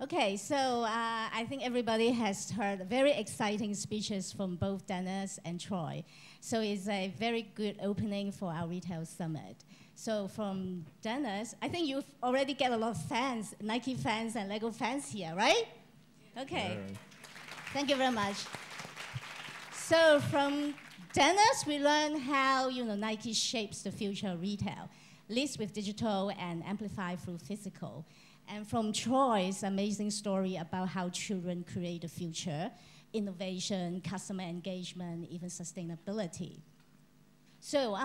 Okay, so I think everybody has heard very exciting speeches from both Janis and Troy. So it's a very good opening for our retail summit. So from Janis, I think you've already get a lot of fans, Nike fans and Lego fans here, right? Okay, Yeah. Thank you very much. So from Janis, we learn how Nike shapes the future of retail, leads with digital and amplify through physical. And from Troy's amazing story about how children create the future, innovation, customer engagement, even sustainability. So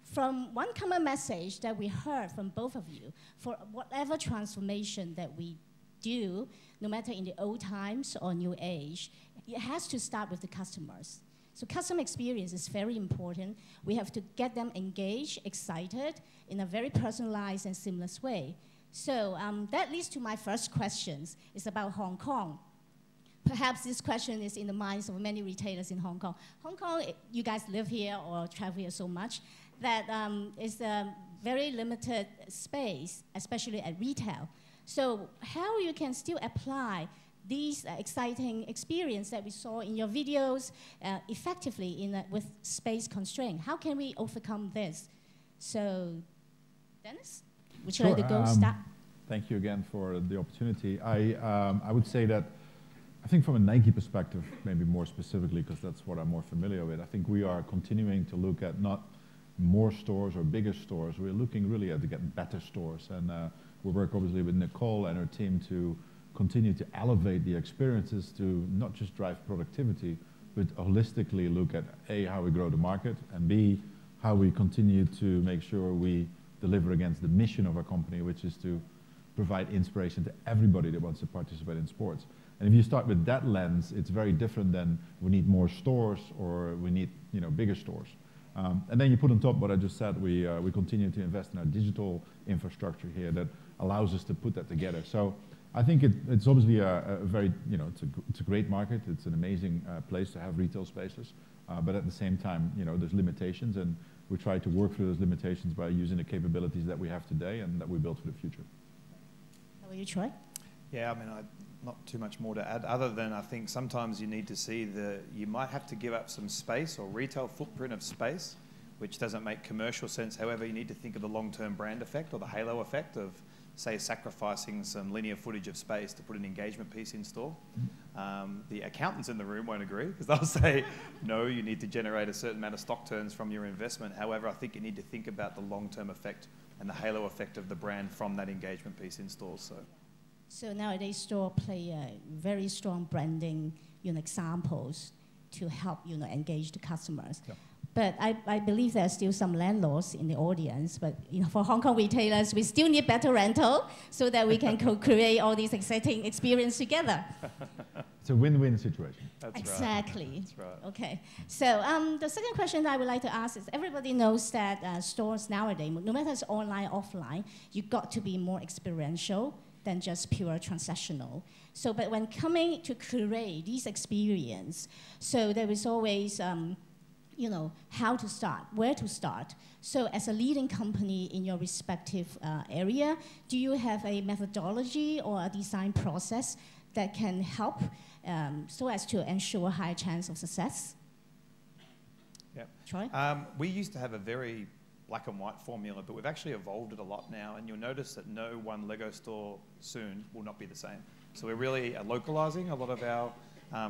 from one common message that we heard from both of you, for whatever transformation that we do, no matter in the old times or new age, it has to start with the customers. So customer experience is very important. We have to get them engaged, excited, in a very personalized and seamless way. So that leads to my first questions. It's about Hong Kong. Perhaps this question is in the minds of many retailers in Hong Kong. Hong Kong, you guys live here or travel here so much, that is a very limited space, especially at retail. So how you can still apply these exciting experience that we saw in your videos effectively with space constraint? How can we overcome this? So, Janis? Would you like to go start? Thank you again for the opportunity. I would say that, I think from a Nike perspective, maybe more specifically, because that's what I'm more familiar with, I think we are continuing to look at not more stores or bigger stores. We're looking really at to get better stores. And we work obviously with Nicole and her team to continue to elevate the experiences to not just drive productivity, but holistically look at A, how we grow the market, and B, how we continue to make sure we deliver against the mission of our company, which is to provide inspiration to everybody that wants to participate in sports. And if you start with that lens, it's very different than we need more stores or we need bigger stores. And then you put on top what I just said, we continue to invest in our digital infrastructure here that allows us to put that together. So I think it's obviously a very, it's a great market. It's an amazing place to have retail spaces. But at the same time, there's limitations, and we try to work through those limitations by using the capabilities that we have today and that we build for the future. How about you, Troy? Yeah, I mean, not too much more to add, other than I think sometimes you need to see you might have to give up some space or retail footprint of space, which doesn't make commercial sense. However, you need to think of the long-term brand effect or the halo effect of, say, sacrificing some linear footage of space to put an engagement piece in store. The accountants in the room won't agree, because they'll say, no, you need to generate a certain amount of stock turns from your investment. However, I think you need to think about the long-term effect and the halo effect of the brand from that engagement piece in stores. So nowadays, store play very strong branding examples to help engage the customers. Yeah. But I believe there are still some landlords in the audience. But for Hong Kong retailers, we still need better rental so that we can co-create all these exciting experiences together. It's a win-win situation. That's exactly. Right. That's right. Okay. So the second question I would like to ask is, everybody knows that stores nowadays, no matter it's online, offline, you've got to be more experiential than just pure transactional. So, but when coming to create these experience, so there is always, how to start, where to start. So as a leading company in your respective area, do you have a methodology or a design process that can help so as to ensure high chance of success? Yeah. Troy? We used to have a very black and white formula, but we've actually evolved it a lot now, and you'll notice that no one Lego store soon will not be the same. So we're really localizing a lot of our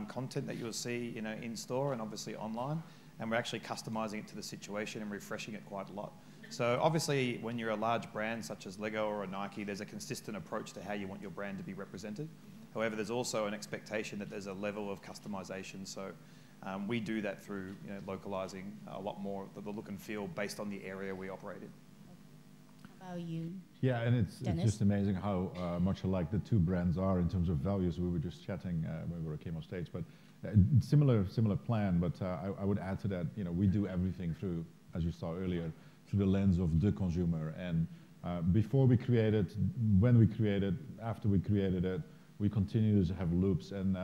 content that you'll see in store and obviously online, and we're actually customizing it to the situation and refreshing it quite a lot. So obviously when you're a large brand such as Lego or a Nike, there's a consistent approach to how you want your brand to be represented. However, there's also an expectation that there's a level of customization. So we do that through localizing a lot more of the look and feel based on the area we operate in. How about you? Yeah, and it's just amazing how much alike the two brands are in terms of values. We were just chatting when we came on stage, but similar plan. But I would add to that, we do everything through, as you saw earlier, through the lens of the consumer. And before we create it, when we create it, after we created it, we continue to have loops. And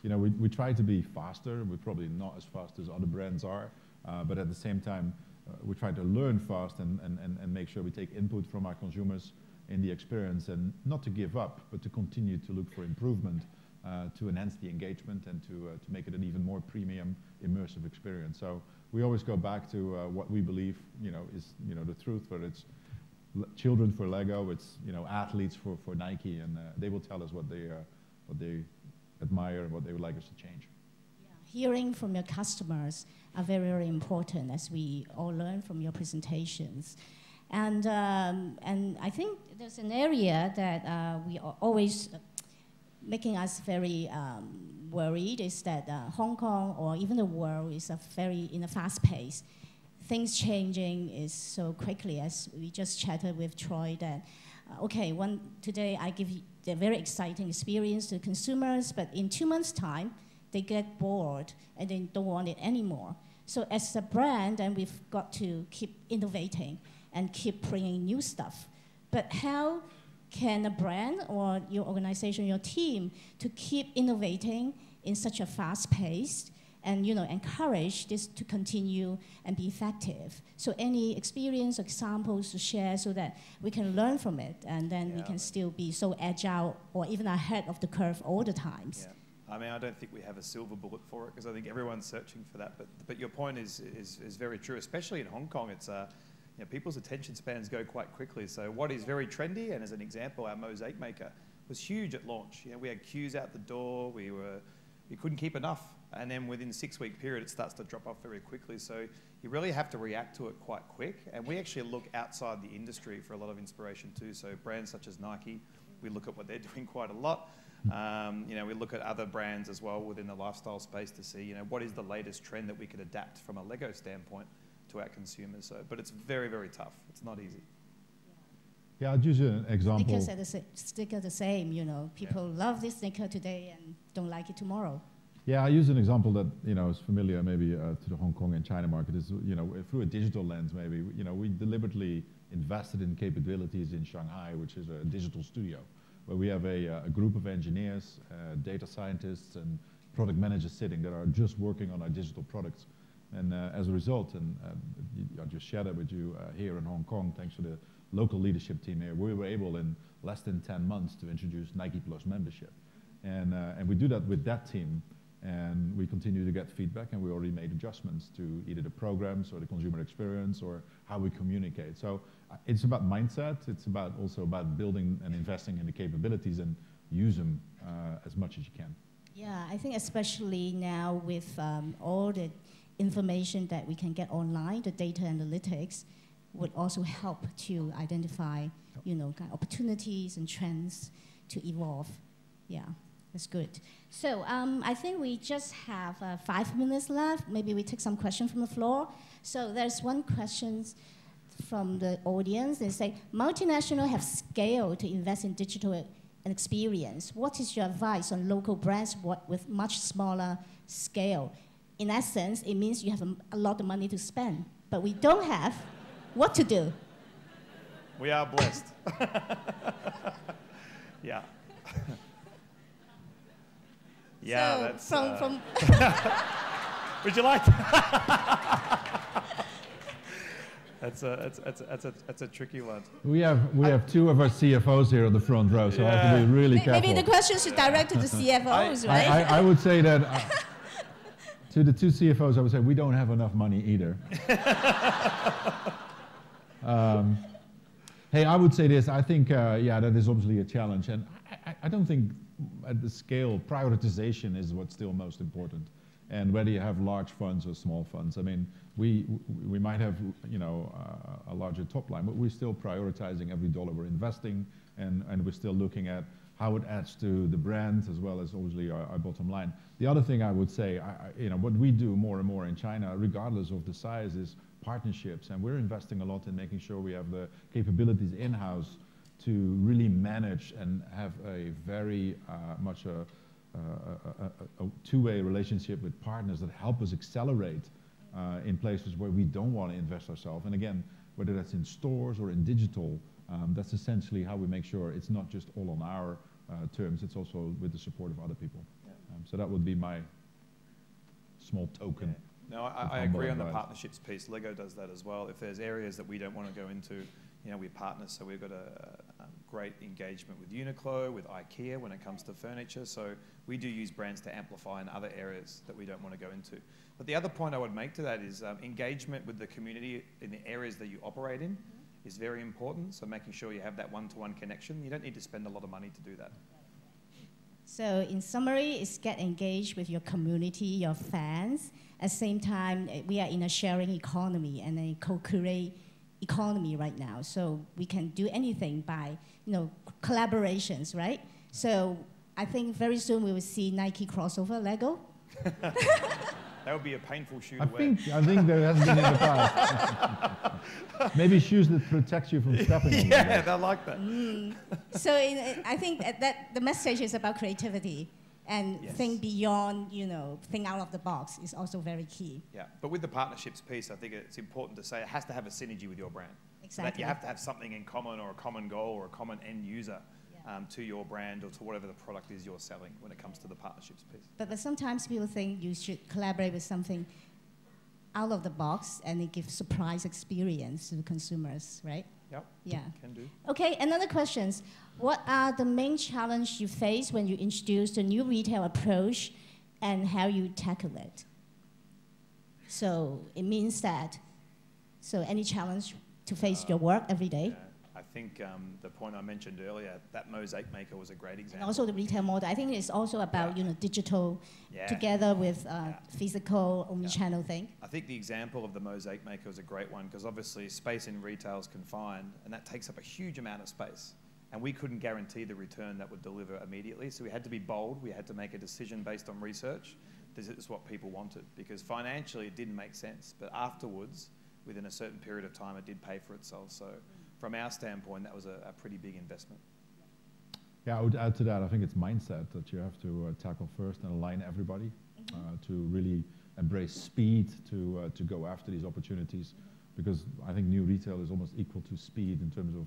we try to be faster. We're probably not as fast as other brands are, but at the same time, we try to learn fast and make sure we take input from our consumers in the experience, and not to give up, but to continue to look for improvement to enhance the engagement and to make it an even more premium, immersive experience. So we always go back to what we believe, is the truth. Whether it's children for Lego, it's athletes for Nike, and they will tell us what they admire and what they would like us to change. Yeah. Hearing from your customers are very, very important, as we all learn from your presentations. And I think there's an area that we are always making us very worried, is that Hong Kong or even the world is in a fast pace. Things changing is so quickly, as we just chatted with Troy, that okay, today I give you the very exciting experience to consumers, but in 2 months' time, they get bored and they don't want it anymore. So as a brand, then we've got to keep innovating and keep bringing new stuff. But how can a brand or your organization, your team, to keep innovating in such a fast pace and encourage this to continue and be effective? So any experience, examples to share so that we can learn from it, and then we can still be so agile or even ahead of the curve all the times. Yeah. I mean, I don't think we have a silver bullet for it, because I think everyone's searching for that. But your point is very true, especially in Hong Kong. It's people's attention spans go quite quickly. So what is very trendy, and as an example, our mosaic maker was huge at launch. We had queues out the door. We couldn't keep enough, and then within a 6-week period, it starts to drop off very quickly. So you really have to react to it quite quick. And we actually look outside the industry for a lot of inspiration too. So brands such as Nike, we look at what they're doing quite a lot. We look at other brands as well within the lifestyle space to see, what is the latest trend that we could adapt from a Lego standpoint to our consumers. So, but it's very, very tough. It's not easy. Yeah, I'll use an example. Sneakers are the same, People love this sneaker today and don't like it tomorrow. Yeah, I use an example that is familiar maybe to the Hong Kong and China market. Is through a digital lens, maybe we deliberately invested in capabilities in Shanghai, which is a digital studio, where we have a group of engineers, data scientists, and product managers sitting that are just working on our digital products. And as a result, and I just shared it with you here in Hong Kong, thanks to the local leadership team here, we were able in less than 10 months to introduce Nike Plus membership. And we do that with that team, and we continue to get feedback, and we already made adjustments to either the programs or the consumer experience or how we communicate. So it's about mindset. It's also about building and investing in the capabilities and use them as much as you can. Yeah, I think especially now with all the information that we can get online, the data analytics would also help to identify, kind of opportunities and trends to evolve. Yeah, that's good. So I think we just have 5 minutes left. Maybe we take some questions from the floor. So there's one question from the audience. They say, multinationals have scale to invest in digital and experience. What is your advice on local brands with much smaller scale? In essence, it means you have a lot of money to spend, but we don't have. What to do? We are blessed. Yeah. Yeah, so that's... Would you like? That's a tricky one. We have two of our CFOs here on the front row, so I have to be really careful. Maybe the question should direct to the CFOs, right? I would say that to the two CFOs, I would say we don't have enough money either. Hey, I would say this. I think, that is obviously a challenge, and I don't think at the scale prioritization is what's still most important. And whether you have large funds or small funds, I mean, we might have a larger top line, but we're still prioritizing every dollar we're investing, and we're still looking at how it adds to the brand as well as obviously our bottom line. The other thing I would say, what we do more and more in China, regardless of the size, is partnerships, and we're investing a lot in making sure we have the capabilities in-house to really manage and have a very much a two-way relationship with partners that help us accelerate in places where we don't want to invest ourselves. And again, whether that's in stores or in digital, that's essentially how we make sure it's not just all on our terms, it's also with the support of other people. Yeah. So that would be my small token. No, I agree on the partnerships piece. Lego does that as well. If there's areas that we don't want to go into, we partner. So we've got a great engagement with Uniqlo, with IKEA when it comes to furniture. So we do use brands to amplify in other areas that we don't want to go into. But the other point I would make to that is engagement with the community in the areas that you operate in is very important. So making sure you have that one-to-one connection. You don't need to spend a lot of money to do that. So in summary, it's get engaged with your community, your fans. At the same time, we are in a sharing economy and a co-create economy right now. So we can do anything by, collaborations, right? So I think very soon we will see Nike crossover Lego. That would be a painful shoe to wear. I think there hasn't been in the past. Maybe shoes that protect you from stepping on them. Yeah, they like that. So I think that the message is about creativity and think beyond, think out of the box is also very key. Yeah, but with the partnerships piece, I think it's important to say it has to have a synergy with your brand. Exactly. That you have to have something in common or a common goal or a common end user. To your brand or to whatever the product is you're selling when it comes to the partnerships piece. But sometimes people think you should collaborate with something out of the box and it gives surprise experience to the consumers, right? Yep. Yeah. Can do. Okay, another question. What are the main challenges you face when you introduce the new retail approach and how you tackle it? So it means that, any challenge to face your work every day? Yeah. I think the point I mentioned earlier, that mosaic maker was a great example. And also the retail model. I think it's also about digital together with physical omnichannel thing. I think the example of the mosaic maker was a great one because obviously space in retail is confined and that takes up a huge amount of space. And we couldn't guarantee the return that would deliver immediately. So we had to be bold. We had to make a decision based on research. This is what people wanted because financially it didn't make sense. But afterwards, within a certain period of time, it did pay for itself. So from our standpoint, that was a pretty big investment. Yeah, I would add to that, I think it's mindset that you have to tackle first and align everybody to really embrace speed to go after these opportunities. Because I think new retail is almost equal to speed in terms of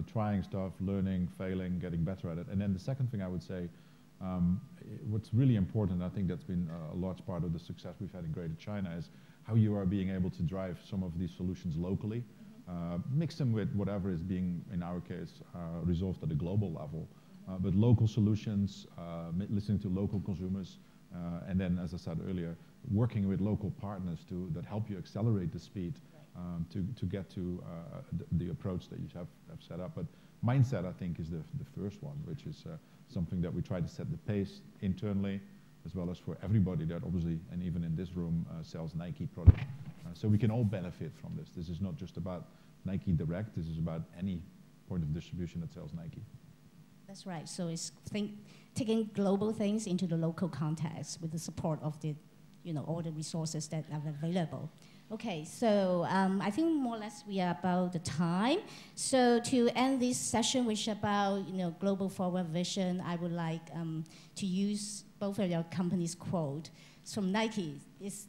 trying stuff, learning, failing, getting better at it. And then the second thing I would say, what's really important, I think that's been a large part of the success we've had in Greater China, is how you are being able to drive some of these solutions locally. Mix them with whatever is being, in our case, resolved at a global level. But local solutions, listening to local consumers, and then, as I said earlier, working with local partners that help you accelerate the speed to get to the approach that you have set up. But mindset, I think, is the first one, which is something that we try to set the pace internally, as well as for everybody that obviously, and even in this room, sells Nike products. So we can all benefit from this. This is not just about Nike Direct. This is about any point of distribution that sells Nike. That's right. So it's taking global things into the local context with the support of the, all the resources that are available. Okay, so I think more or less we are about the time. So to end this session, which is about global forward vision, I would like to use both of your company's quote. It's from Nike.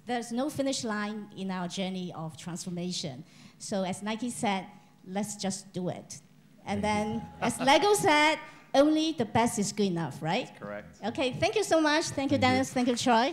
There's no finish line in our journey of transformation. So as Nike said, let's just do it. And then as Lego said, only the best is good enough, right? That's correct. Okay, thank you so much. Thank you, Dennis. Thank you, Troy.